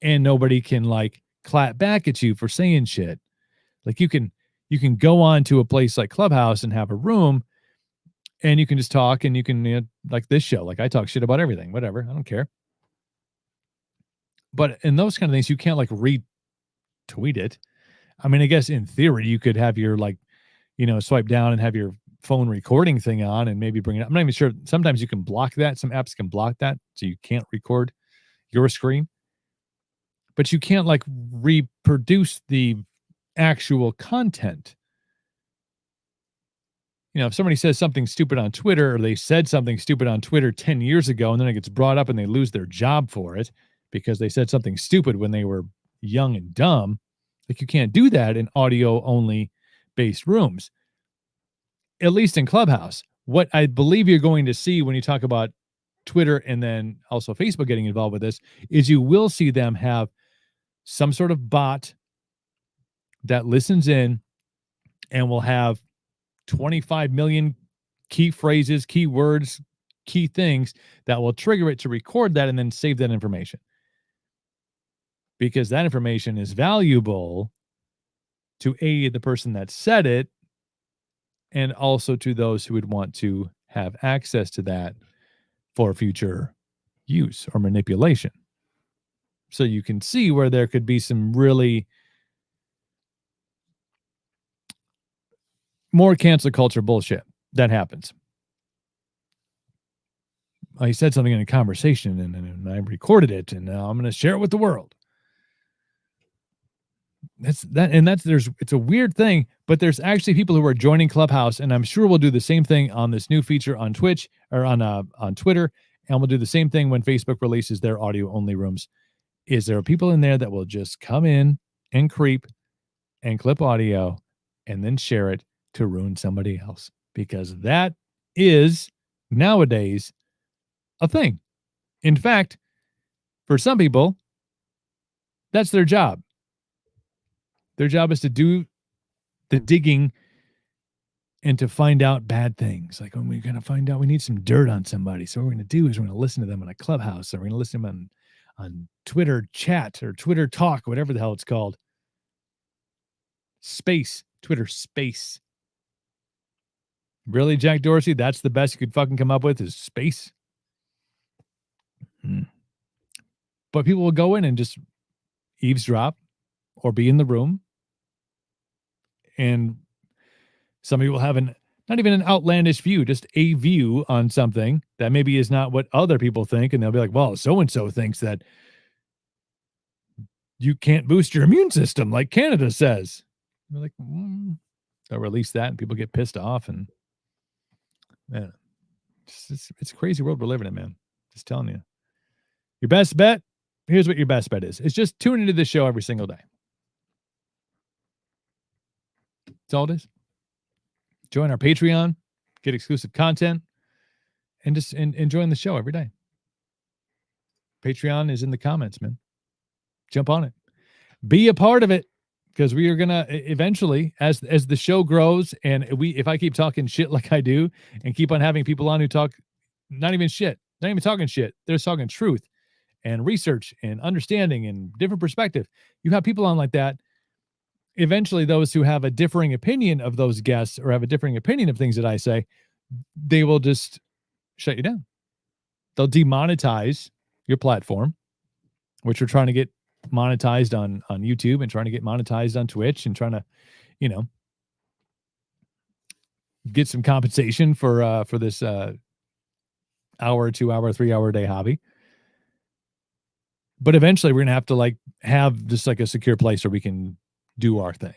and nobody can like clap back at you for saying shit. Like, you can go on to a place like Clubhouse and have a room and you can just talk, and you can, like this show, like I talk shit about everything, whatever. I don't care. But in those kind of things, you can't like retweet it. I mean, I guess in theory, you could have your like, swipe down and have your phone recording thing on and maybe bring it up. I'm not even sure. Sometimes you can block that. Some apps can block that, so you can't record your screen. But you can't like reproduce the actual content. If somebody says something stupid on Twitter, or they said something stupid on Twitter 10 years ago, and then it gets brought up and they lose their job for it because they said something stupid when they were young and dumb, like, you can't do that in audio only based rooms, at least in Clubhouse. What I believe you're going to see when you talk about Twitter and then also Facebook getting involved with this is you will see them have some sort of bot that listens in and will have 25 million key phrases, key words, key things that will trigger it to record that and then save that information. Because that information is valuable to aid the person that said it, and also to those who would want to have access to that for future use or manipulation. So you can see where there could be some really more cancel culture bullshit that happens. I said something in a conversation and I recorded it, and now I'm going to share it with the world. It's a weird thing, but there's actually people who are joining Clubhouse, and I'm sure we'll do the same thing on this new feature on Twitch or on Twitter, and we'll do the same thing when Facebook releases their audio only rooms. Is there are people in there that will just come in and creep and clip audio and then share it to ruin somebody else, because that is nowadays a thing. In fact, for some people, that's their job. Their job is to do the digging and to find out bad things. Like, when we're going to find out we need some dirt on somebody, so what we're going to do is we're going to listen to them on a Clubhouse, or we're going to listen to them on Twitter chat or Twitter talk, whatever the hell it's called. Space, Twitter space. Really, Jack Dorsey? That's the best you could fucking come up with, is space? But people will go in and just eavesdrop or be in the room, and somebody will have not even an outlandish view, just a view on something that maybe is not what other people think, and they'll be like, well, so-and-so thinks that you can't boost your immune system like Canada says. They're like, they'll release that and people get pissed off, and man, it's a crazy world we're living in, man. Just telling you. Your best bet, here's what your best bet is. It's just tune into this show every single day. That's all it is. Join our Patreon, get exclusive content, and just enjoy the show every day. Patreon is in the comments, man. Jump on it. Be a part of it, because we are going to eventually, as the show grows, and if I keep talking shit like I do and keep on having people on who talk not even shit, not even talking shit, they're talking truth and research and understanding and different perspective. You have people on like that. Eventually, those who have a differing opinion of those guests or have a differing opinion of things that I say, they will just shut you down. They'll demonetize your platform, which we're trying to get monetized on YouTube and trying to get monetized on Twitch and trying to, get some compensation for this hour, 2 hour, 3 hour a day hobby. But eventually we're going to have to have just a secure place where we can do our thing.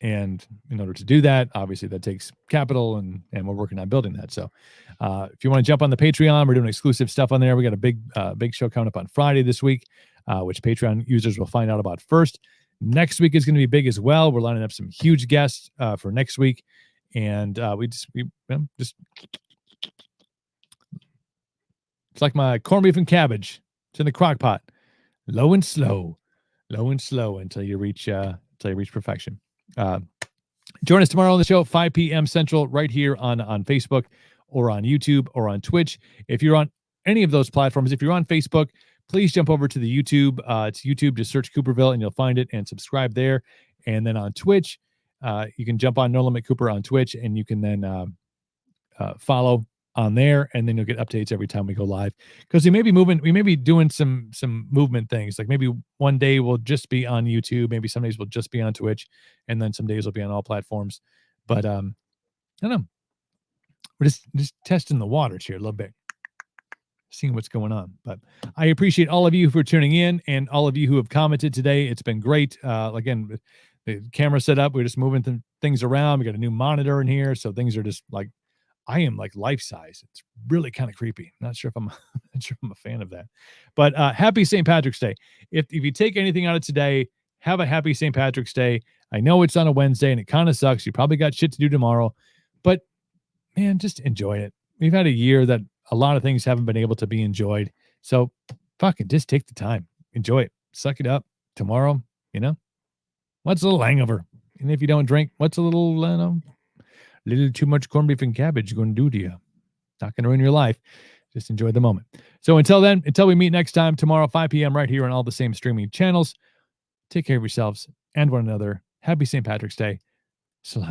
And in order to do that, obviously that takes capital, and we're working on building that. So if you want to jump on the Patreon, we're doing exclusive stuff on there. We got a big show coming up on Friday this week, which Patreon users will find out about first. Next week is going to be big as well. We're lining up some huge guests for next week. And we just It's like my corned beef and cabbage. It's in the crock pot. Low and slow until you reach perfection. Join us tomorrow on the show, 5 p.m. Central, right here on Facebook or on YouTube or on Twitch. If you're on any of those platforms, if you're on Facebook, please jump over to the YouTube. It's YouTube, just search Cooperville and you'll find it and subscribe there. And then on Twitch, you can jump on No Limit Cooper on Twitch and you can then follow on there, and then you'll get updates every time we go live, because we may be doing some movement things. Like maybe one day we'll just be on YouTube, maybe some days we'll just be on Twitch, and then some days we'll be on all platforms. But I don't know, we're just testing the waters here a little bit, seeing what's going on. But I appreciate all of you for tuning in and all of you who have commented today. It's been great. Again, the camera set up, we're just moving things around. We got a new monitor in here, so things are just like, I am like life size. It's really kind of creepy. Not sure if I'm a fan of that. But happy St. Patrick's Day. If you take anything out of today, have a happy St. Patrick's Day. I know it's on a Wednesday and it kind of sucks. You probably got shit to do tomorrow, but man, just enjoy it. We've had a year that a lot of things haven't been able to be enjoyed. So fucking just take the time. Enjoy it. Suck it up. Tomorrow, what's a little hangover? And if you don't drink, what's a little too much corned beef and cabbage going to do to you? Not going to ruin your life. Just enjoy the moment. So until we meet next time tomorrow, 5 p.m. right here on all the same streaming channels, take care of yourselves and one another. Happy St. Patrick's Day. Salam.